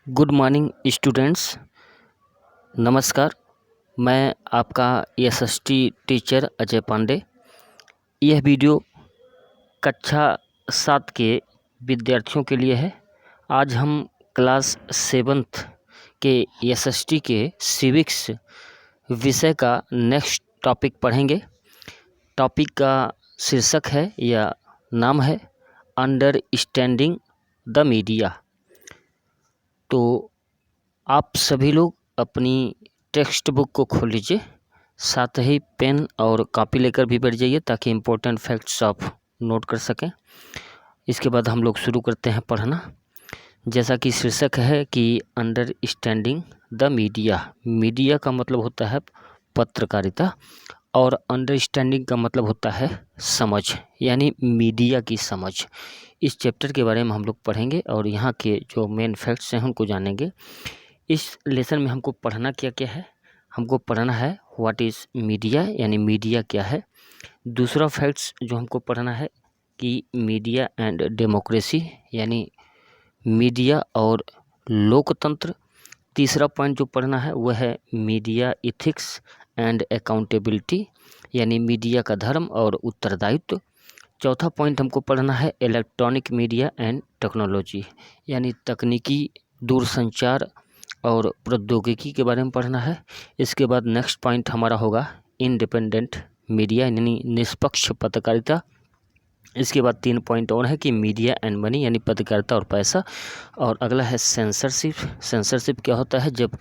Good morning students. नमस्कार। मैं आपका एसएसटी टीचर अजय पांडे। यह वीडियो कक्षा 7 के विद्यार्थियों के लिए है। आज हम क्लास 7th के एसएसटी के सिविक्स विषय का नेक्स्ट टॉपिक पढ़ेंगे। टॉपिक का शीर्षक है या नाम है अंडरस्टैंडिंग द मीडिया। तो आप सभी लोग अपनी टेक्स्ट बुक को खोल लीजिए, साथ ही पेन और कॉपी लेकर भी बैठ जाइए ताकि इम्पोर्टेंट फैक्ट्स आप नोट कर सकें। इसके बाद हम लोग शुरू करते हैं पढ़ना। जैसा कि शीर्षक है कि अंडरस्टैंडिंग द मीडिया। मीडिया का मतलब होता है पत्रकारिता और अंडरस्टैंडिंग का मतलब होता है समझ, यानी मीडिया की समझ। इस चैप्टर के बारे में हम लोग पढ़ेंगे और यहाँ के जो मेन फैक्ट्स हैं उनको जानेंगे। इस लेसन में हमको पढ़ना क्या क्या है। हमको पढ़ना है व्हाट इज़ मीडिया, यानी मीडिया क्या है। दूसरा फैक्ट्स जो हमको पढ़ना है कि मीडिया एंड डेमोक्रेसी, यानी मीडिया और लोकतंत्र। तीसरा पॉइंट जो पढ़ना है वह है मीडिया इथिक्स एंड अकाउंटेबिलिटी, यानी मीडिया का धर्म और उत्तरदायित्व। चौथा पॉइंट हमको पढ़ना है इलेक्ट्रॉनिक मीडिया एंड टेक्नोलॉजी, यानी तकनीकी दूरसंचार और प्रौद्योगिकी के बारे में पढ़ना है। इसके बाद नेक्स्ट पॉइंट हमारा होगा इंडिपेंडेंट मीडिया, यानी निष्पक्ष पत्रकारिता। इसके बाद 3 पॉइंट और है कि मीडिया एंड मनी, यानी पत्रकारिता और पैसा। और अगला है सेंसरशिप। सेंसरशिप क्या होता है? जब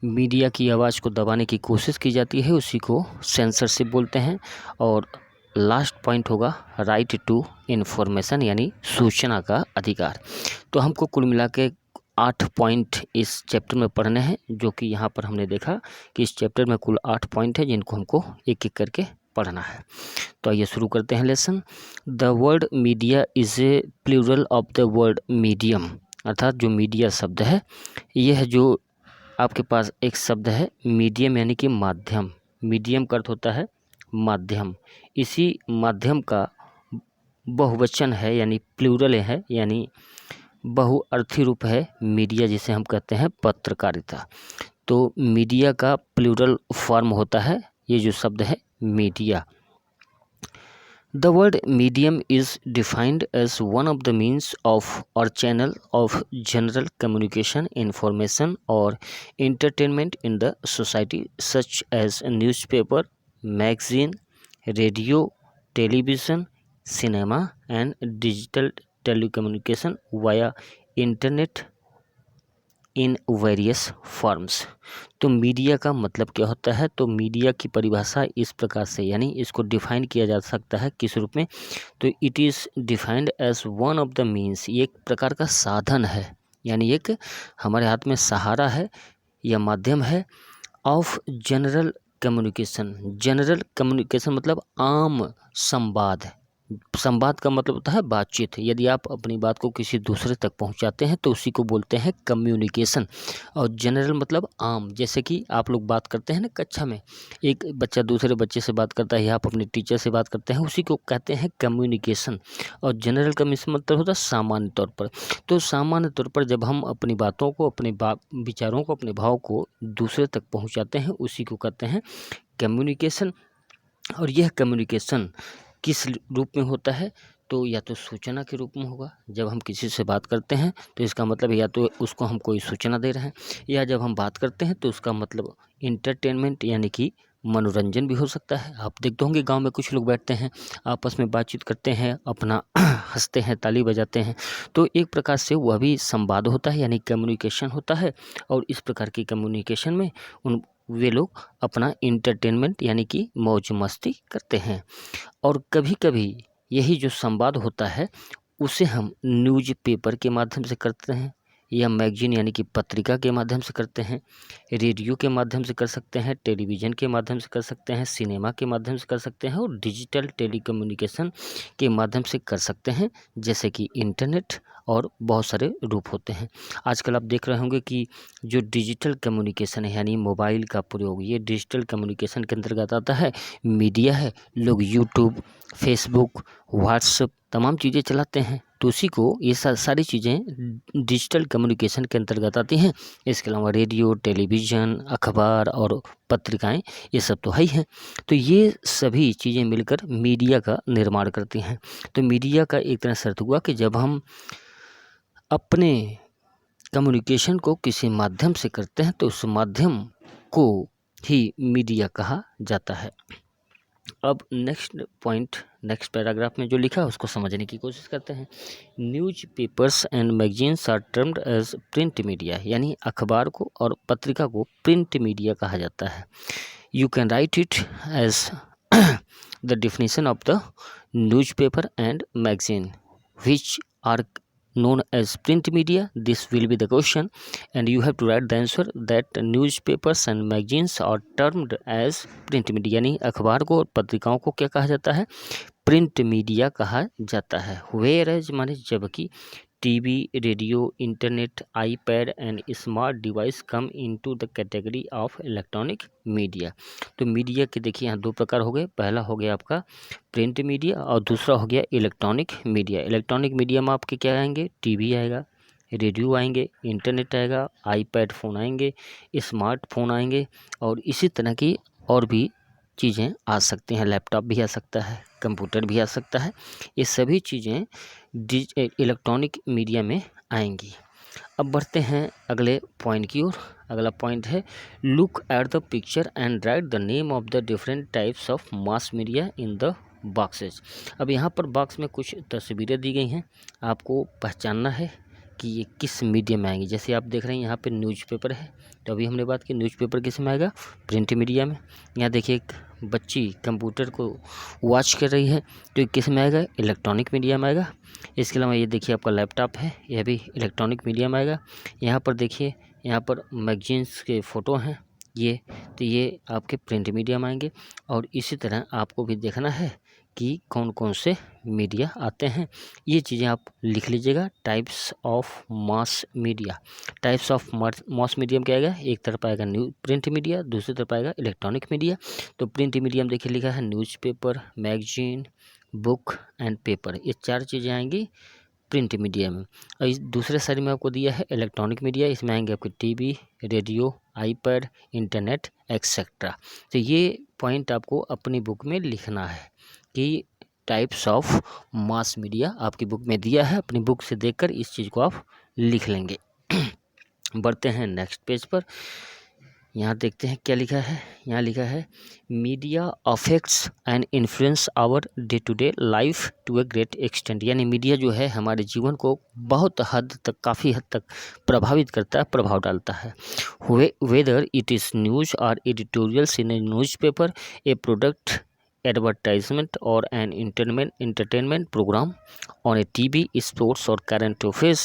मीडिया की आवाज़ को दबाने की कोशिश की जाती है उसी को सेंसरशिप बोलते हैं। और लास्ट पॉइंट होगा राइट टू इन्फॉर्मेशन, यानी सूचना का अधिकार। तो हमको कुल मिला के 8 पॉइंट इस चैप्टर में पढ़ने हैं, जो कि यहाँ पर हमने देखा कि इस चैप्टर में कुल 8 पॉइंट है जिनको हमको एक एक करके पढ़ना है। तो आइए शुरू करते हैं lesson. The word media is a plural of the word medium, अर्थात जो मीडिया शब्द है यह जो आपके पास एक शब्द है मीडियम, यानी कि माध्यम। मीडियम का अर्थ होता है माध्यम। इसी माध्यम का बहुवचन है, यानी प्लूरल है, यानी बहुअर्थी रूप है मीडिया, जिसे हम कहते हैं पत्रकारिता। तो मीडिया का प्लूरल फॉर्म होता है ये जो शब्द है media. The word medium is defined as one of the means of or channel of general communication, information or entertainment in the society, such as a newspaper, magazine, radio, television, cinema and digital telecommunication via internet in various forms. तो media का मतलब क्या होता है? तो media की परिभाषा इस प्रकार से, यानी इसको डिफाइन किया जा सकता है किस रूप में? तो it is defined as one of the means, ये एक प्रकार का साधन है, यानी एक हमारे हाथ में सहारा है या माध्यम है of general communication. General communication मतलब आम संवाद। संवाद का मतलब होता है बातचीत। यदि आप अपनी बात को किसी दूसरे तक पहुंचाते हैं तो उसी को बोलते हैं कम्युनिकेशन। और जनरल मतलब आम, जैसे कि आप लोग बात करते हैं ना कक्षा में, एक बच्चा दूसरे बच्चे से बात करता है या आप अपने टीचर से बात करते हैं, उसी को कहते हैं कम्युनिकेशन। और जनरल का मतलब होता है सामान्य तौर पर। तो सामान्य तौर पर जब हम अपनी बातों को, अपने विचारों को, अपने भाव को दूसरे तक पहुँचाते हैं उसी को कहते हैं कम्युनिकेशन। और यह कम्युनिकेशन किस रूप में होता है? तो या तो सूचना के रूप में होगा। जब हम किसी से बात करते हैं तो इसका मतलब या तो उसको हम कोई सूचना दे रहे हैं, या जब हम बात करते हैं तो उसका मतलब इंटरटेनमेंट, यानी कि मनोरंजन भी हो सकता है। आप देखते होंगे गांव में कुछ लोग बैठते हैं, आपस में बातचीत करते हैं, अपना हंसते हैं, ताली बजाते हैं, तो एक प्रकार से वह भी संवाद होता है, यानी कम्युनिकेशन होता है। और इस प्रकार की कम्युनिकेशन में वे लोग अपना इंटरटेनमेंट, यानी कि मौज मस्ती करते हैं। और कभी कभी यही जो संवाद होता है उसे हम न्यूज़पेपर के माध्यम से करते हैं, या मैगजीन यानी कि पत्रिका के माध्यम से करते हैं, रेडियो के माध्यम से कर सकते हैं, टेलीविज़न के माध्यम से कर सकते हैं, सिनेमा के माध्यम से कर सकते हैं और डिजिटल टेलीकम्युनिकेशन के माध्यम से कर सकते हैं, जैसे कि इंटरनेट और बहुत सारे रूप होते हैं। आजकल आप देख रहे होंगे कि जो डिजिटल कम्युनिकेशन है, यानी मोबाइल का प्रयोग, ये डिजिटल कम्युनिकेशन के अंतर्गत आता है। मीडिया है, लोग यूट्यूब, फेसबुक, व्हाट्सएप तमाम चीज़ें चलाते हैं, तो उसी को ये सारी चीज़ें डिजिटल कम्युनिकेशन के अंतर्गत आती हैं। इसके अलावा रेडियो, टेलीविज़न, अखबार और पत्रिकाएं, ये सब तो है ही हैं। तो ये सभी चीज़ें मिलकर मीडिया का निर्माण करती हैं। तो मीडिया का एक तरह से अर्थ हुआ कि जब हम अपने कम्युनिकेशन को किसी माध्यम से करते हैं तो उस माध्यम को ही मीडिया कहा जाता है। अब नेक्स्ट पैराग्राफ में जो लिखा है उसको समझने की कोशिश करते हैं। Newspapers and magazines are termed as print media, यानी अखबार को और पत्रिका को प्रिंट मीडिया कहा जाता है। You can write it as the definition of the newspaper and magazine which are known as print media. This will be the question and you have to write the answer that newspapers and magazines are termed as print media, यानी अखबार को और पत्रिकाओं को क्या कहा जाता है? प्रिंट मीडिया कहा जाता है। वेयर एज माने जबकि TV, radio, internet, iPad and smart device come into the category of electronic media. तो मीडिया के देखिए यहाँ दो प्रकार हो गए। पहला हो गया आपका प्रिंट मीडिया और दूसरा हो गया इलेक्ट्रॉनिक मीडिया। इलेक्ट्रॉनिक मीडिया में आपके क्या आएंगे? टीवी आएगा, रेडियो आएंगे, इंटरनेट आएगा, आईपैड फ़ोन आएंगे, स्मार्टफोन आएंगे और इसी तरह की और भी चीज़ें आ सकती हैं। लैपटॉप भी आ सकता है, कंप्यूटर भी आ सकता है। ये सभी चीज़ें इलेक्ट्रॉनिक मीडिया में आएंगी। अब बढ़ते हैं अगले पॉइंट की ओर। अगला पॉइंट है look at the picture and right the name of the different types of mass media in the boxes. अब यहाँ पर बॉक्स में कुछ तस्वीरें दी गई हैं, आपको पहचानना है कि ये किस मीडियम में आएंगे। जैसे आप देख रहे हैं यहाँ पे न्यूज़पेपर है, तो अभी हमने बात की न्यूज़पेपर किस में आएगा? प्रिंट मीडिया में। यहाँ देखिए एक बच्ची कंप्यूटर को वॉच कर रही है, तो ये किस में आएगा? इलेक्ट्रॉनिक मीडिया में आएगा। इसके अलावा ये देखिए आपका लैपटॉप है, यह भी इलेक्ट्रॉनिक मीडिया में आएगा। यहाँ पर देखिए, यहाँ पर मैगजीन्स के फ़ोटो हैं ये, तो ये आपके प्रिंट मीडिया में आएंगे। और इसी तरह आपको भी देखना है कि कौन कौन से मीडिया आते हैं। ये चीज़ें आप लिख लीजिएगा। Types of mass media, types of mass medium क्या आएगा? एक तरफ आएगा न्यू प्रिंट मीडिया, दूसरी तरफ आएगा इलेक्ट्रॉनिक मीडिया। तो प्रिंट मीडियम देखिए लिखा है newspaper, magazine, book and paper, ये चार चीज़ें आएंगी प्रिंट मीडिया में। और इस दूसरे साइड में आपको दिया है इलेक्ट्रॉनिक मीडिया, इसमें आएंगे आपके TV, radio, iPad, internet etcetera. तो ये पॉइंट आपको अपनी बुक में लिखना है कि टाइप्स ऑफ मास मीडिया आपकी बुक में दिया है। अपनी बुक से देखकर इस चीज़ को आप लिख लेंगे। बढ़ते हैं नेक्स्ट पेज पर। यहाँ देखते हैं क्या लिखा है। यहाँ लिखा है media affects and influence our day to day life to a great extent, यानी मीडिया जो है हमारे जीवन को बहुत हद तक, काफ़ी हद तक प्रभावित करता है, प्रभाव डालता है। वेदर इट इज़ न्यूज़ और editorials in A newspaper, A product advertisement or an entertainment program on a TV, sports or current affairs,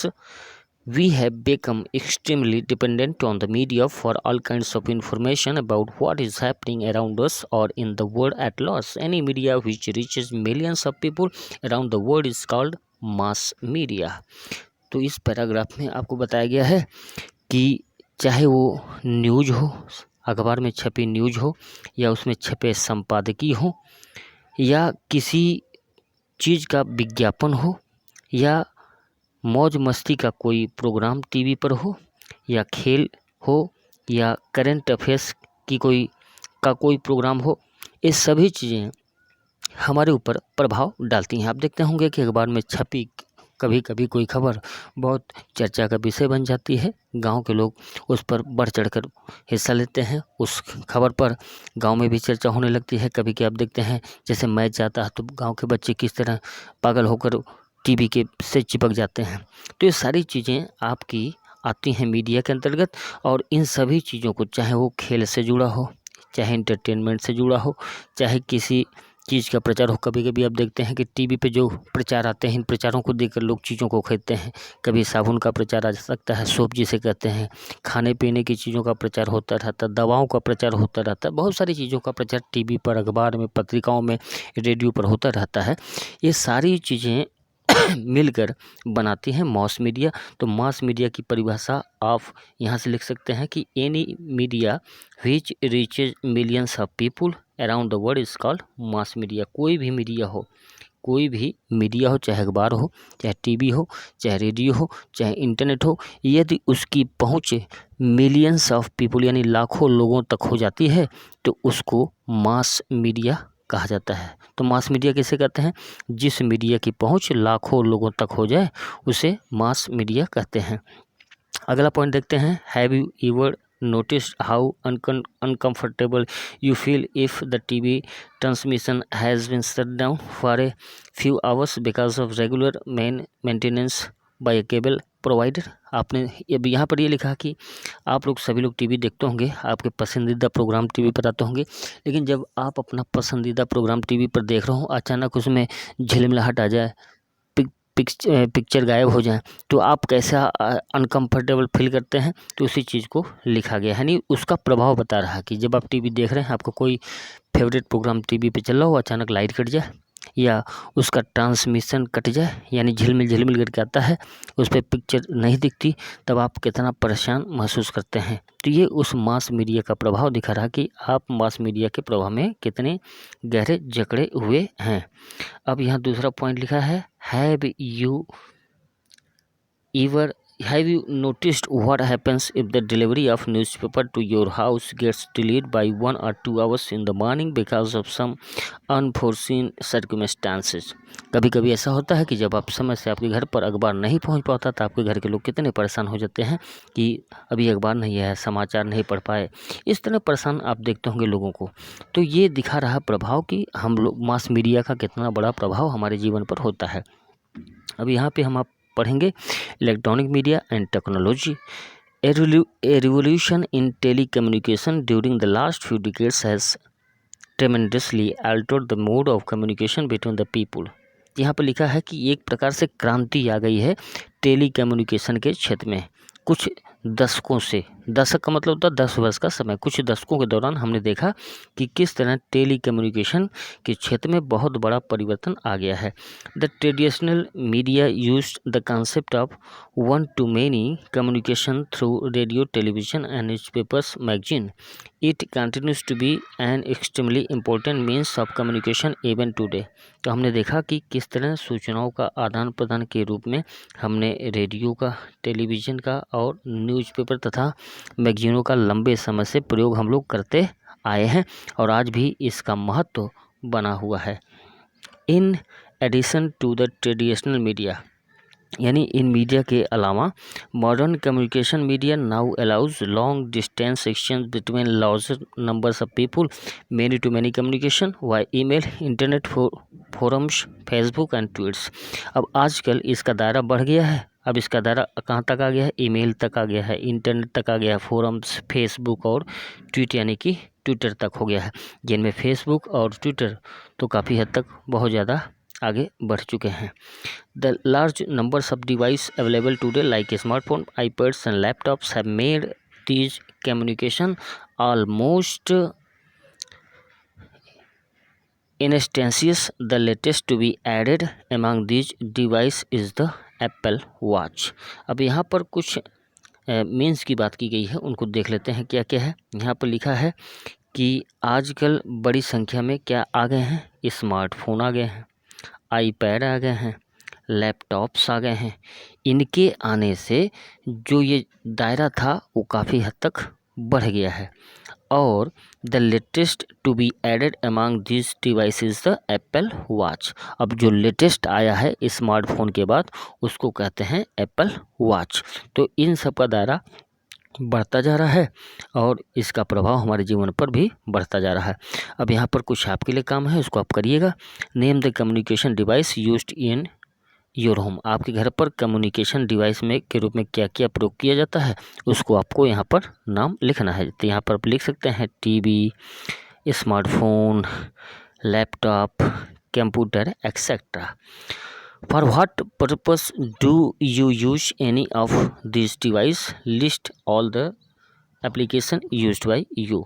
we have become extremely dependent on the media for all kinds of information about what is happening around us or in the world at large. Any media which reaches millions of people around the world is called mass media. तो इस paragraph में आपको बताया गया है कि चाहे वो न्यूज़ हो, अखबार में छपी न्यूज़ हो, या उसमें छपे संपादकीय हो, या किसी चीज़ का विज्ञापन हो, या मौज मस्ती का कोई प्रोग्राम टीवी पर हो, या खेल हो, या करंट अफेयर्स की कोई प्रोग्राम हो, ये सभी चीज़ें हमारे ऊपर प्रभाव डालती हैं। आप देखते होंगे कि अखबार में छपी कभी कभी कोई खबर बहुत चर्चा का विषय बन जाती है। गांव के लोग उस पर बढ़ चढ़कर हिस्सा लेते हैं। उस खबर पर गांव में भी चर्चा होने लगती है। कभी क्या आप देखते हैं जैसे मैच जाता है तो गांव के बच्चे किस तरह पागल होकर टीवी के से चिपक जाते हैं। तो ये सारी चीज़ें आपकी आती हैं मीडिया के अंतर्गत। और इन सभी चीज़ों को, चाहे वो खेल से जुड़ा हो, चाहे इंटरटेनमेंट से जुड़ा हो, चाहे किसी चीज़ का प्रचार हो, कभी कभी आप देखते हैं कि टीवी पे जो प्रचार आते हैं, इन प्रचारों को देखकर लोग चीज़ों को खरीदते हैं। कभी साबुन का प्रचार आ सकता है, सोप जिसे कहते हैं, खाने पीने की चीज़ों का प्रचार होता रहता है, दवाओं का प्रचार होता रहता है, बहुत सारी चीज़ों का प्रचार टीवी पर, अखबार में, पत्रिकाओं में, रेडियो पर होता रहता है। ये सारी चीज़ें मिलकर बनाती हैं मास मीडिया। तो मास मीडिया की परिभाषा आप यहाँ से लिख सकते हैं कि any media which reaches millions of people around the world is called mass media. कोई भी मीडिया हो, कोई भी मीडिया हो, चाहे अखबार हो, चाहे टीवी हो, चाहे रेडियो हो, चाहे इंटरनेट हो, यदि उसकी पहुंच मिलियंस ऑफ पीपल यानी लाखों लोगों तक हो जाती है तो उसको मास मीडिया कहा जाता है। तो मास मीडिया किसे कहते हैं? जिस मीडिया की पहुंच लाखों लोगों तक हो जाए उसे मास मीडिया कहते हैं। अगला पॉइंट देखते हैं, have you ever noticed how uncomfortable you feel if the TV transmission has been shut down for a few hours because of regular maintenance by a cable provider? आपने अब यहाँ पर ये लिखा कि आप लोग सभी लोग टीवी देखते होंगे, आपके पसंदीदा प्रोग्राम टीवी पर आते होंगे, लेकिन जब आप अपना पसंदीदा प्रोग्राम टीवी पर देख रहे हो, अचानक उसमें झिलमिलाहट आ जाए, पिक्चर गायब हो जाए, तो आप कैसा अनकंफर्टेबल फील करते हैं। तो उसी चीज़ को लिखा गया है, यानी उसका प्रभाव बता रहा है कि जब आप टीवी देख रहे हैं, आपको कोई फेवरेट प्रोग्राम टीवी पे चल रहा हो, अचानक लाइट कट जाए या उसका ट्रांसमिशन कट जाए, यानी झिलमिल करके आता है, उस पर पिक्चर नहीं दिखती, तब आप कितना परेशान महसूस करते हैं। तो ये उस मास मीडिया का प्रभाव दिखा रहा कि आप मास मीडिया के प्रभाव में कितने गहरे जकड़े हुए हैं। अब यहाँ दूसरा पॉइंट लिखा है, have you noticed what happens if the delivery of newspaper to your house gets delayed by 1 or 2 hours in the morning because of some unforeseen circumstances? कभी कभी ऐसा होता है कि जब आप समय से आपके घर पर अखबार नहीं पहुंच पाता तो आपके घर के लोग कितने परेशान हो जाते हैं कि अभी अखबार नहीं है, समाचार नहीं पढ़ पाए। इस तरह परेशान आप देखते होंगे लोगों को। तो ये दिखा रहा प्रभाव कि हम लोग मास मीडिया का कितना बड़ा प्रभाव हमारे जीवन पर होता है। अब यहाँ पे हम आप पढ़ेंगे electronic media and technology. A revolution in telecommunication during the last few decades has tremendously Altered the mode of communication between the people. यहाँ पर लिखा है कि एक प्रकार से क्रांति आ गई है टेलीकम्युनिकेशन के क्षेत्र में। कुछ दशकों से, दशक का मतलब होता है 10 वर्ष का समय, कुछ दशकों के दौरान हमने देखा कि किस तरह टेलीकम्युनिकेशन के क्षेत्र में बहुत बड़ा परिवर्तन आ गया है। The traditional media used the concept of one to many communication through radio, television and newspapers, magazine. It continues to be an extremely important means of communication even today. तो हमने देखा कि किस तरह सूचनाओं का आदान प्रदान के रूप में हमने रेडियो का, टेलीविज़न का और न्यूज़पेपर तथा मैगजीनों का लंबे समय से प्रयोग हम लोग करते आए हैं और आज भी इसका महत्व बना हुआ है। In addition to the traditional media, यानी इन मीडिया के अलावा modern communication media now allows long distance exchange between larger numbers of people, many to many communication via email, internet forums, Facebook and tweets. अब आजकल इसका दायरा बढ़ गया है। अब इसका दायरा कहाँ तक आ गया है? ईमेल तक आ गया है, इंटरनेट तक आ गया है, फोरम्स, फेसबुक और ट्वीट यानी कि ट्विटर तक हो गया है, जिनमें फेसबुक और ट्विटर तो काफ़ी हद तक बहुत ज़्यादा आगे बढ़ चुके हैं। The large numbers of devices available today like smartphone, iPads and laptops have made these communication almost instantaneous. The latest to be added among these devices is the Apple Watch. अब यहाँ पर कुछ मीन्स की बात की गई है, उनको देख लेते हैं क्या क्या है। यहाँ पर लिखा है कि आजकल बड़ी संख्या में क्या आ गए हैं? स्मार्टफोन आ गए हैं, आईपैड आ गए हैं, लैपटॉप्स आ गए हैं। इनके आने से जो ये दायरा था वो काफ़ी हद तक बढ़ गया है। और the latest to be added among this device is the Apple watch. अब जो लेटेस्ट आया है स्मार्टफोन के बाद उसको कहते हैं एप्पल वॉच। तो इन सब का दायरा बढ़ता जा रहा है और इसका प्रभाव हमारे जीवन पर भी बढ़ता जा रहा है। अब यहाँ पर कुछ आपके लिए काम है, उसको आप करिएगा। Name the communication device used in your home. आपके घर पर कम्युनिकेशन डिवाइस में के रूप में क्या क्या प्रयोग किया जाता है उसको आपको यहाँ पर नाम लिखना है। तो यहाँ पर आप लिख सकते हैं TV, smartphone, laptop, computer etcetera. For what purpose do you use any of these device? List all the application used by you.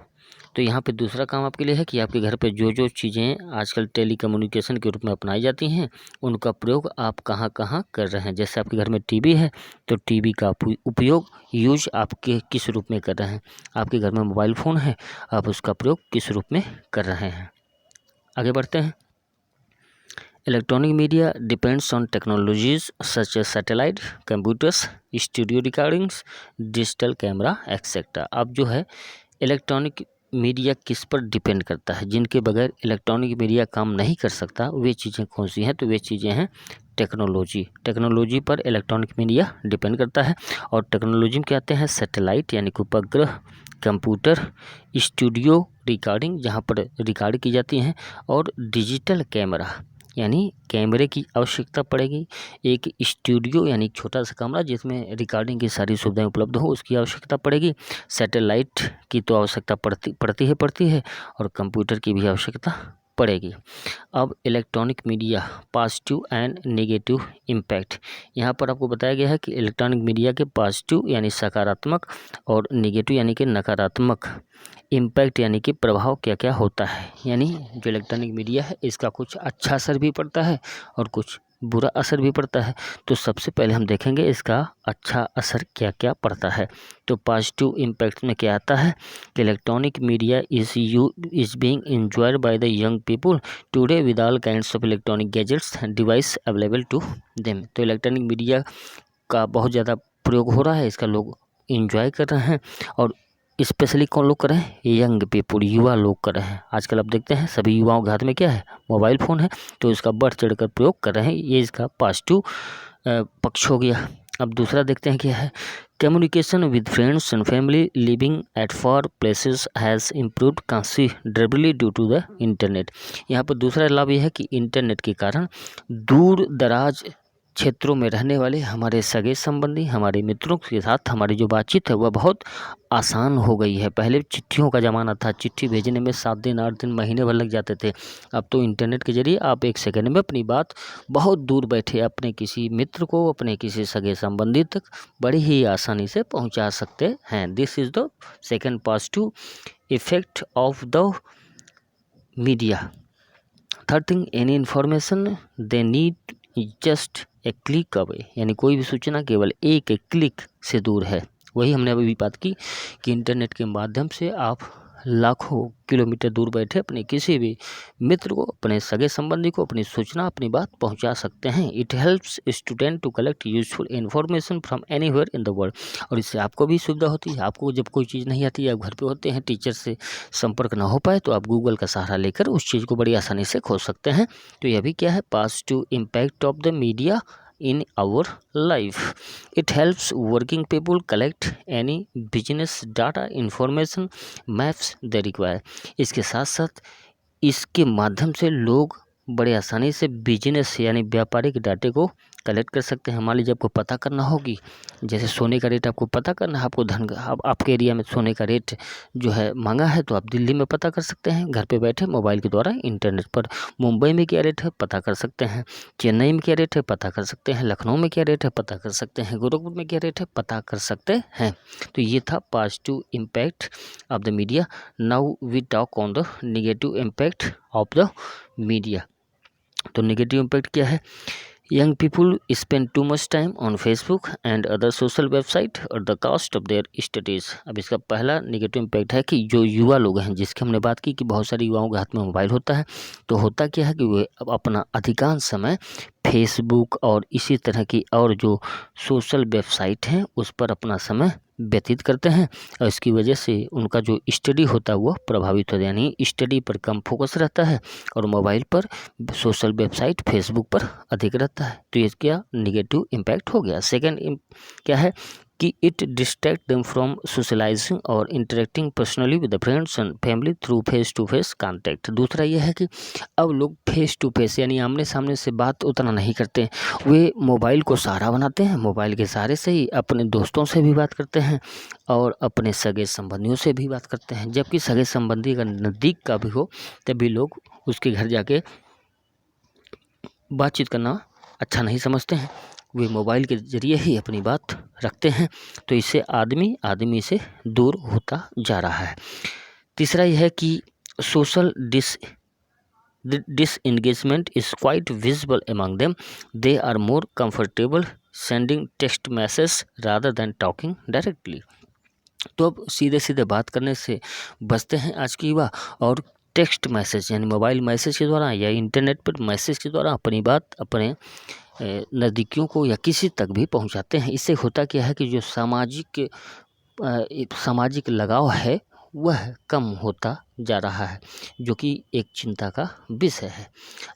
तो यहाँ पे दूसरा काम आपके लिए है कि आपके घर पे जो जो चीज़ें आजकल टेलीकम्युनिकेशन के रूप में अपनाई जाती हैं उनका प्रयोग आप कहाँ कहाँ कर रहे हैं। जैसे आपके घर में टीवी है तो टीवी का उपयोग यूज आपके किस रूप में कर रहे हैं। आपके घर में मोबाइल फ़ोन है, आप उसका प्रयोग किस रूप में कर रहे हैं। आगे बढ़ते हैं। Electronic media depends on technologies such as satellite, computers, studio recordings, digital camera etcetera. अब जो है इलेक्ट्रॉनिक मीडिया किस पर डिपेंड करता है, जिनके बगैर इलेक्ट्रॉनिक मीडिया काम नहीं कर सकता, वे चीज़ें कौन सी हैं? तो वे चीज़ें हैं टेक्नोलॉजी पर इलेक्ट्रॉनिक मीडिया डिपेंड करता है। और टेक्नोलॉजी में क्या आते हैं? सैटेलाइट यानी कि उपग्रह, कंप्यूटर, स्टूडियो रिकॉर्डिंग जहाँ पर रिकॉर्ड की जाती हैं, और डिजिटल कैमरा यानी कैमरे की आवश्यकता पड़ेगी। एक स्टूडियो यानी छोटा सा कमरा जिसमें रिकॉर्डिंग की सारी सुविधाएं उपलब्ध हो, उसकी आवश्यकता पड़ेगी। सैटेलाइट की तो आवश्यकता पड़ती है और कंप्यूटर की भी आवश्यकता पड़ेगी। अब electronic media positive and negative impact, यहाँ पर आपको बताया गया है कि इलेक्ट्रॉनिक मीडिया के पॉजिटिव यानी सकारात्मक और नेगेटिव यानी कि नकारात्मक इम्पैक्ट यानी कि प्रभाव क्या क्या होता है। यानी जो इलेक्ट्रॉनिक मीडिया है इसका कुछ अच्छा असर भी पड़ता है और कुछ बुरा असर भी पड़ता है। तो सबसे पहले हम देखेंगे इसका अच्छा असर क्या क्या पड़ता है। तो पॉजिटिव इम्पैक्ट में क्या आता है कि electronic media is being enjoyed by the young people today with all kinds of electronic gadgets and device available to them. तो इलेक्ट्रॉनिक मीडिया का बहुत ज़्यादा प्रयोग हो रहा है, इसका लोग इंजॉय कर रहे हैं, और स्पेशली कौन लोग कर रहे हैं? यंग पीपुल, युवा लोग कर रहे हैं। आजकल आप देखते हैं सभी युवाओं के हाथ में क्या है? मोबाइल फ़ोन है, तो इसका बढ़ चढ़ कर प्रयोग कर रहे हैं। ये इसका पॉजिटिव पक्ष हो गया। अब दूसरा देखते हैं क्या है? Communication with friends and family living at far places has improved considerably due to the internet. यहाँ पर दूसरा लाभ यह है कि इंटरनेट के कारण दूर दराज क्षेत्रों में रहने वाले हमारे सगे संबंधी, हमारे मित्रों के साथ हमारी जो बातचीत है वह बहुत आसान हो गई है। पहले चिट्ठियों का ज़माना था, चिट्ठी भेजने में 7 दिन 8 दिन महीने भर लग जाते थे। अब तो इंटरनेट के जरिए आप 1 सेकंड में अपनी बात बहुत दूर बैठे अपने किसी मित्र को, अपने किसी सगे संबंधी तक बड़ी ही आसानी से पहुंचा सकते हैं। This is the second positive effect of the media. Third thing, any information they need just a click away, यानी कोई भी सूचना केवल एक क्लिक से दूर है। वही हमने अभी बात की कि इंटरनेट के माध्यम से आप लाखों किलोमीटर दूर बैठे अपने किसी भी मित्र को, अपने सगे संबंधी को अपनी सूचना, अपनी बात पहुंचा सकते हैं। It helps student to collect useful information from anywhere in the world, और इससे आपको भी सुविधा होती है। आपको जब कोई चीज़ नहीं आती है, आप घर पे होते हैं, टीचर से संपर्क ना हो पाए, तो आप गूगल का सहारा लेकर उस चीज़ को बड़ी आसानी से खोज सकते हैं। तो यह भी क्या है? Positive impact of the media in our life. It helps working people collect any business data, information, maps they require. इसके साथ साथ इसके माध्यम से लोग बड़े आसानी से बिजनेस यानी व्यापारिक डाटे को कलेक्ट कर सकते हैं। मान लीजिए आपको पता करना होगी, जैसे सोने का रेट आपको पता करना है, आपको आपके एरिया में सोने का रेट जो है महंगा है, तो आप दिल्ली में पता कर सकते हैं घर पे बैठे मोबाइल के द्वारा इंटरनेट पर। मुंबई में क्या रेट है पता कर सकते हैं, चेन्नई में क्या रेट है पता कर सकते हैं, लखनऊ में क्या रेट है पता कर सकते हैं, गोरखपुर में क्या रेट है पता कर सकते हैं। तो ये था positive impact of the media. Now we talk on the negative impact of the media. तो नेगेटिव इम्पैक्ट क्या है? Young people spend too much time on Facebook and other social website और the cost of their studies. अब इसका पहला negative impact है कि जो युवा लोग हैं, जिसकी हमने बात की कि बहुत सारे युवाओं के हाथ में मोबाइल होता है, तो होता क्या है कि वे अब अपना अधिकांश समय फेसबुक और इसी तरह की और जो सोशल वेबसाइट हैं उस पर अपना समय व्यतीत करते हैं, और इसकी वजह से उनका जो स्टडी होता है वह प्रभावित होता है। यानी स्टडी पर कम फोकस रहता है और मोबाइल पर, सोशल वेबसाइट फेसबुक पर अधिक रहता है। तो ये क्या नेगेटिव इम्पैक्ट हो गया। सेकंड क्या है कि it distract them from socialising और interacting personally with the friends and family through face to face contact. दूसरा यह है कि अब लोग फेस टू फेस यानी आमने सामने से बात उतना नहीं करते, वे मोबाइल को सहारा बनाते हैं। मोबाइल के सहारे से ही अपने दोस्तों से भी बात करते हैं और अपने सगे संबंधियों से भी बात करते हैं। जबकि सगे संबंधी का नज़दीक का भी हो तभी लोग उसके घर जाके बातचीत करना अच्छा नहीं समझते हैं, वे मोबाइल के ज़रिए ही अपनी बात रखते हैं। तो इससे आदमी से दूर होता जा रहा है। तीसरा यह है कि social disengagement is quite visible among them. They are more comfortable sending text messages rather than talking directly. तो अब सीधे सीधे बात करने से बचते हैं आज की युवा और टेक्स्ट मैसेज यानी मोबाइल मैसेज के द्वारा या इंटरनेट पर मैसेज के द्वारा अपनी बात अपने नज़दीकियों को या किसी तक भी पहुंचाते हैं। इससे होता क्या है कि जो सामाजिक लगाव है वह कम होता जा रहा है, जो कि एक चिंता का विषय है।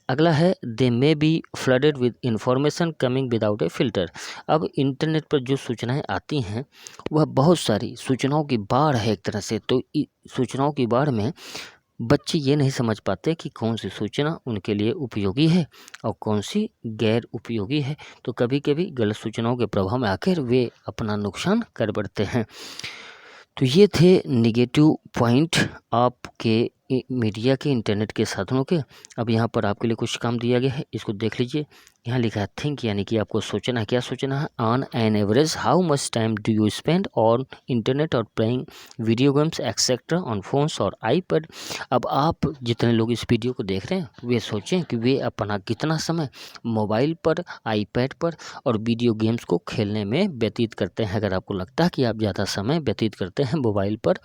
अगला है they may be flooded with information coming without a filter. अब इंटरनेट पर जो सूचनाएं आती हैं वह बहुत सारी सूचनाओं की बाढ़ है एक तरह से। तो सूचनाओं की बाढ़ में बच्चे ये नहीं समझ पाते कि कौन सी सूचना उनके लिए उपयोगी है और कौन सी गैर उपयोगी है। तो कभी कभी गलत सूचनाओं के प्रभाव में आकर वे अपना नुकसान कर बैठते हैं। तो ये थे नेगेटिव पॉइंट आपके मीडिया के, इंटरनेट के साधनों के। अब यहाँ पर आपके लिए कुछ काम दिया गया है, इसको देख लीजिए। यहाँ लिखा है थिंक, यानी कि आपको सोचना है। क्या सोचना है? On an average how much time do you spend on internet और playing video games etcetera on phones और आईपैड। अब आप जितने लोग इस वीडियो को देख रहे हैं वे सोचें कि वे अपना कितना समय मोबाइल पर, आईपैड पर और वीडियो गेम्स को खेलने में व्यतीत करते हैं। अगर आपको लगता है कि आप ज़्यादा समय व्यतीत करते हैं मोबाइल पर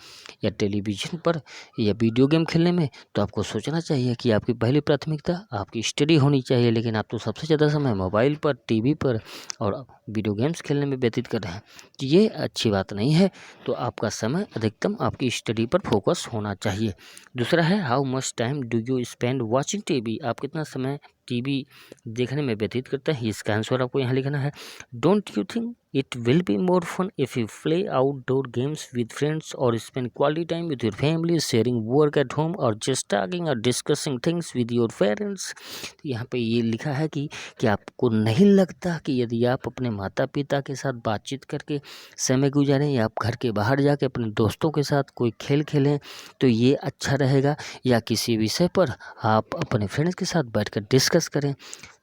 या टेलीविज़न पर या वीडियो गेम खेलने में, तो आपको सोचना चाहिए कि आपकी पहली प्राथमिकता आपकी स्टडी होनी चाहिए। लेकिन आप तो सबसे ज़्यादा समय मोबाइल पर, टीवी पर और वीडियो गेम्स खेलने में व्यतीत कर रहे हैं। तो ये अच्छी बात नहीं है। तो आपका समय अधिकतम आपकी स्टडी पर फोकस होना चाहिए। दूसरा है how much time do you spend watching TV. आप कितना समय टीवी देखने में व्यतीत करते हैं, इसका आंसर आपको यहाँ लिखना है। Don't you think it will be more fun if you play outdoor games with friends और spend quality time with your family, sharing work at home और जस्ट टॉकिंग और discussing things with your parents. तो यहाँ पे ये लिखा है कि आपको नहीं लगता कि यदि आप अपने माता पिता के साथ बातचीत करके समय गुजारें या आप घर के बाहर जाके अपने दोस्तों के साथ कोई खेल खेलें तो ये अच्छा रहेगा, या किसी विषय पर आप अपने फ्रेंड्स के साथ बैठकर डिस्कस करें।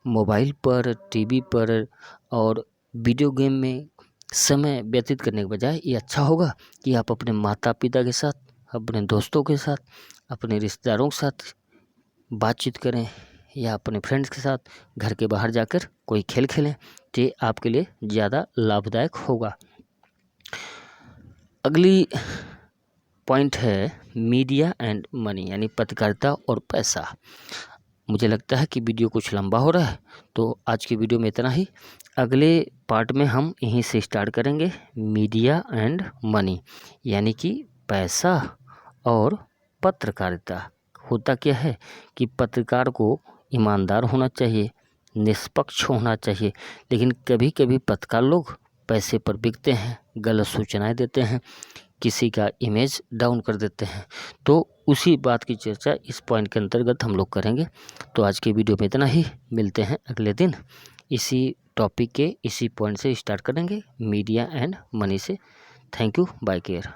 मोबाइल पर, टीवी पर और वीडियो गेम में समय व्यतीत करने के बजाय ये अच्छा होगा कि आप अपने माता पिता के साथ, अपने दोस्तों के साथ, अपने रिश्तेदारों के साथ बातचीत करें या अपने फ्रेंड्स के साथ घर के बाहर जाकर कोई खेल खेलें। तो ये आपके लिए ज़्यादा लाभदायक होगा। अगली पॉइंट है मीडिया एंड मनी, यानी पत्रकारिता और पैसा। मुझे लगता है कि वीडियो कुछ लंबा हो रहा है, तो आज की वीडियो में इतना ही। अगले पार्ट में हम यहीं से स्टार्ट करेंगे मीडिया एंड मनी, यानी कि पैसा और पत्रकारिता। होता क्या है कि पत्रकार को ईमानदार होना चाहिए, निष्पक्ष होना चाहिए, लेकिन कभी कभी पत्रकार लोग पैसे पर बिकते हैं, गलत सूचनाएं देते हैं, किसी का इमेज डाउन कर देते हैं। तो उसी बात की चर्चा इस पॉइंट के अंतर्गत हम लोग करेंगे। तो आज की वीडियो में इतना ही, मिलते हैं अगले दिन इसी टॉपिक के इसी पॉइंट से स्टार्ट करेंगे मीडिया एंड मनी से। Thank you, bye care.